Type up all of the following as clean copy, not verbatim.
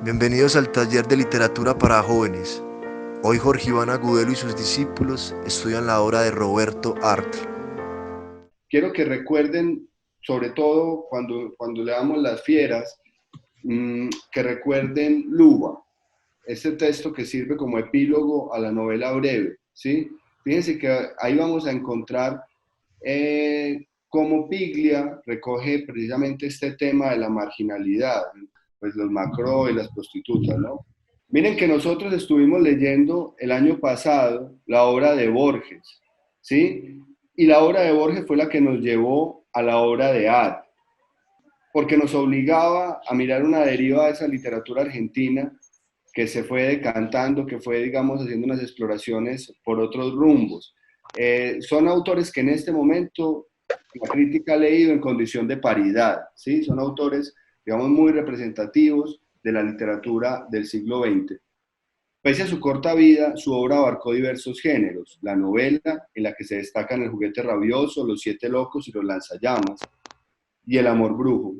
Bienvenidos al taller de literatura para jóvenes. Hoy Jorge Iván Agudelo y sus discípulos estudian la obra de Roberto Arlt. Quiero que recuerden, sobre todo cuando leamos Las Fieras, que recuerden Luba, este texto que sirve como epílogo a la novela breve, ¿sí? Fíjense que ahí vamos a encontrar cómo Piglia recoge precisamente este tema de la marginalidad, pues los macro y las prostitutas, ¿no? Miren que nosotros estuvimos leyendo el año pasado la obra de Borges, ¿sí? Y la obra de Borges fue la que nos llevó a la obra de Ad, porque nos obligaba a mirar una deriva de esa literatura argentina que se fue decantando, que fue, digamos, haciendo unas exploraciones por otros rumbos. Son autores que en este momento la crítica ha leído en condición de paridad, ¿sí? Son autores, digamos, muy representativos de la literatura del siglo XX. Pese a su corta vida, su obra abarcó diversos géneros: la novela, en la que se destacan El juguete rabioso, Los siete locos y Los lanzallamas, y El amor brujo.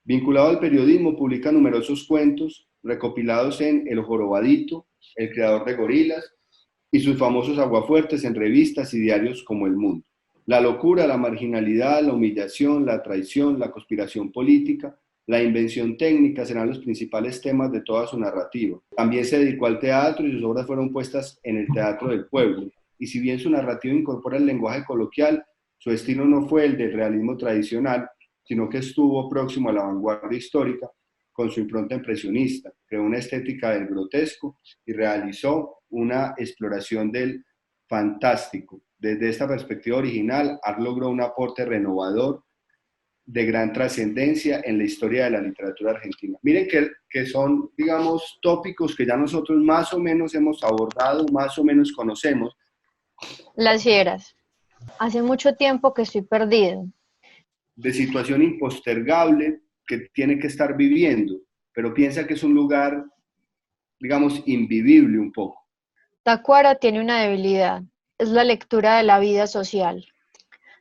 Vinculado al periodismo, publica numerosos cuentos recopilados en El jorobadito, El creador de gorilas, y sus famosos aguafuertes en revistas y diarios como El Mundo. La locura, la marginalidad, la humillación, la traición, la conspiración política, la invención técnica serán los principales temas de toda su narrativa. También se dedicó al teatro y sus obras fueron puestas en el Teatro del Pueblo. Y si bien su narrativa incorpora el lenguaje coloquial, su estilo no fue el del realismo tradicional, sino que estuvo próximo a la vanguardia histórica con su impronta impresionista. Creó una estética del grotesco y realizó una exploración del fantástico. Desde esta perspectiva original, Art logró un aporte renovador de gran trascendencia en la historia de la literatura argentina. Miren que son, digamos, tópicos que ya nosotros más o menos hemos abordado, más o menos conocemos. Las Fieras. Hace mucho tiempo que estoy perdido. De situación impostergable que tiene que estar viviendo, pero piensa que es un lugar, digamos, invivible un poco. Tacuara tiene una debilidad, es la lectura de la vida social.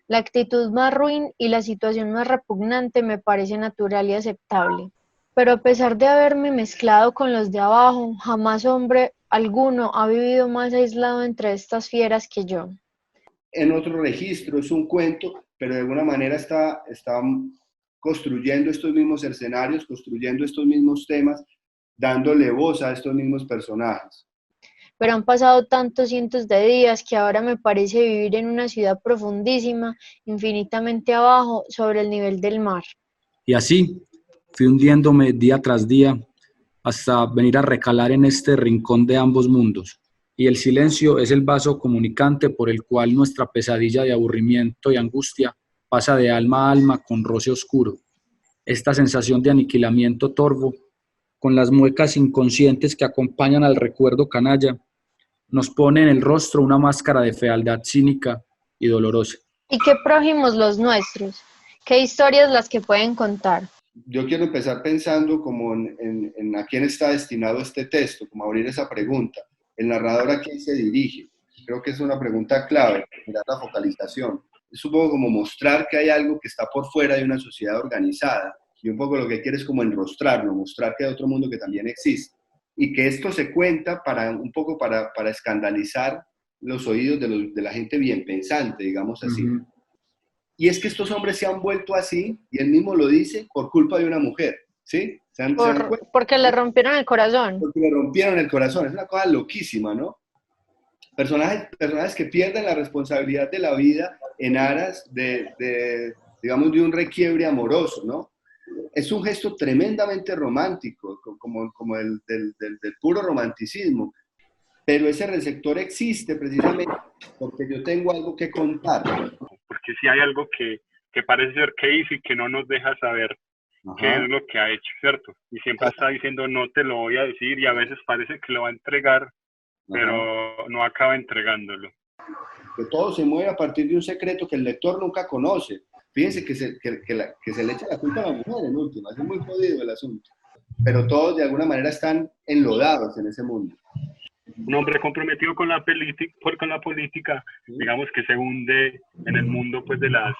La actitud más ruin y la situación más repugnante me parece natural y aceptable. Pero a pesar de haberme mezclado con los de abajo, jamás hombre alguno ha vivido más aislado entre estas fieras que yo. En otro registro, es un cuento, pero de alguna manera está construyendo estos mismos escenarios, construyendo estos mismos temas, dándole voz a estos mismos personajes. Pero han pasado tantos cientos de días que ahora me parece vivir en una ciudad profundísima, infinitamente abajo, sobre el nivel del mar. Y así fui hundiéndome día tras día hasta venir a recalar en este rincón de ambos mundos. Y el silencio es el vaso comunicante por el cual nuestra pesadilla de aburrimiento y angustia pasa de alma a alma con roce oscuro. Esta sensación de aniquilamiento torvo, con las muecas inconscientes que acompañan al recuerdo canalla, nos pone en el rostro una máscara de fealdad cínica y dolorosa. ¿Y qué prójimos los nuestros? ¿Qué historias las que pueden contar? Yo quiero empezar pensando como en a quién está destinado este texto, como abrir esa pregunta. El narrador, ¿a quién se dirige? Creo que es una pregunta clave, mirar la focalización. Es un poco como mostrar que hay algo que está por fuera de una sociedad organizada, y un poco lo que quiere es como enrostrarlo, mostrar que hay otro mundo que también existe, y que esto se cuenta un poco para escandalizar los oídos de la gente bien pensante, digamos así. Uh-huh. Y es que estos hombres se han vuelto así, y él mismo lo dice, por culpa de una mujer, ¿sí? Porque le rompieron el corazón. Porque le rompieron el corazón, es una cosa loquísima, ¿no? Personajes que pierden la responsabilidad de la vida en aras digamos, de un requiebre amoroso, ¿no? Es un gesto tremendamente romántico, como del puro romanticismo, pero ese receptor existe precisamente porque yo tengo algo que contar. Porque si hay algo que parece ser que hizo y que no nos deja saber qué es lo que ha hecho, ¿cierto? Y siempre está diciendo, no te lo voy a decir, y a veces parece que lo va a entregar, pero no acaba entregándolo. Que todo se mueve a partir de un secreto que el lector nunca conoce. Fíjense que se le echa la culpa a la mujer en última, es muy jodido el asunto. Pero todos de alguna manera están enlodados en ese mundo. Un hombre comprometido con la política, digamos que se hunde en el mundo pues de las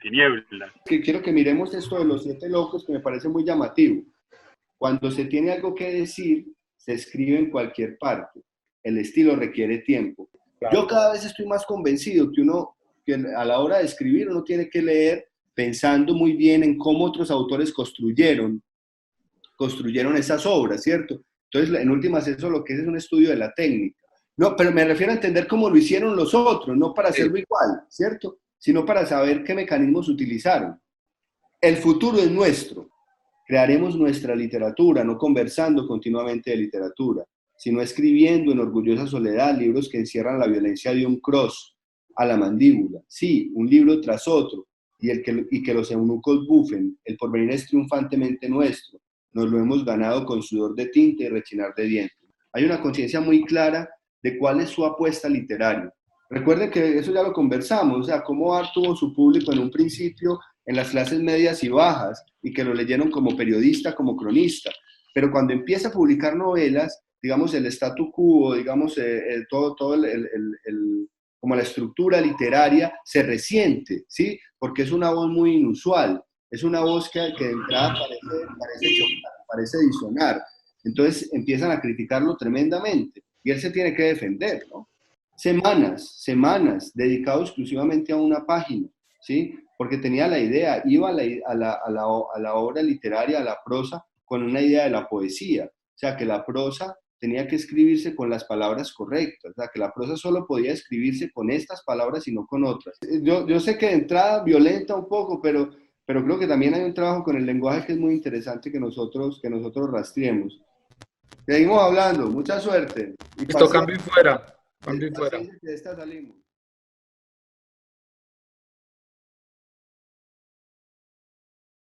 tinieblas. Quiero que miremos esto de Los siete locos, que me parece muy llamativo. Cuando se tiene algo que decir, se escribe en cualquier parte. El estilo requiere tiempo. Claro. Yo cada vez estoy más convencido que a la hora de escribir uno tiene que leer pensando muy bien en cómo otros autores construyeron esas obras, ¿cierto? Entonces, en últimas, eso lo que es un estudio de la técnica. No, pero me refiero a entender cómo lo hicieron los otros, no para hacerlo igual, ¿cierto? Sino para saber qué mecanismos utilizaron. El futuro es nuestro. Crearemos nuestra literatura, no conversando continuamente de literatura, sino escribiendo en orgullosa soledad libros que encierran la violencia de un cross a la mandíbula. Sí, un libro tras otro, y que los eunucos bufen. El porvenir es triunfantemente nuestro. Nos lo hemos ganado con sudor de tinta y rechinar de dientes. Hay una conciencia muy clara de cuál es su apuesta literaria. Recuerden que eso ya lo conversamos, o sea, cómo Art tuvo su público en un principio en las clases medias y bajas, y que lo leyeron como periodista, como cronista, pero cuando empieza a publicar novelas, digamos, el statu quo, digamos, como la estructura literaria se resiente, ¿sí? Porque es una voz muy inusual, es una voz que de entrada parece chocar, parece disonar, entonces empiezan a criticarlo tremendamente, y él se tiene que defender, ¿no? Semanas dedicado exclusivamente a una página, ¿sí? Porque tenía la idea, iba a la obra literaria, a la prosa, con una idea de la poesía, o sea, que la prosa tenía que escribirse con las palabras correctas, o sea, que la prosa solo podía escribirse con estas palabras y no con otras. Yo sé que de entrada violenta un poco, pero creo que también hay un trabajo con el lenguaje que es muy interesante que nosotros rastreemos. Seguimos hablando, mucha suerte. Listo, cambio y fuera. Cambio y fuera. De esta salimos.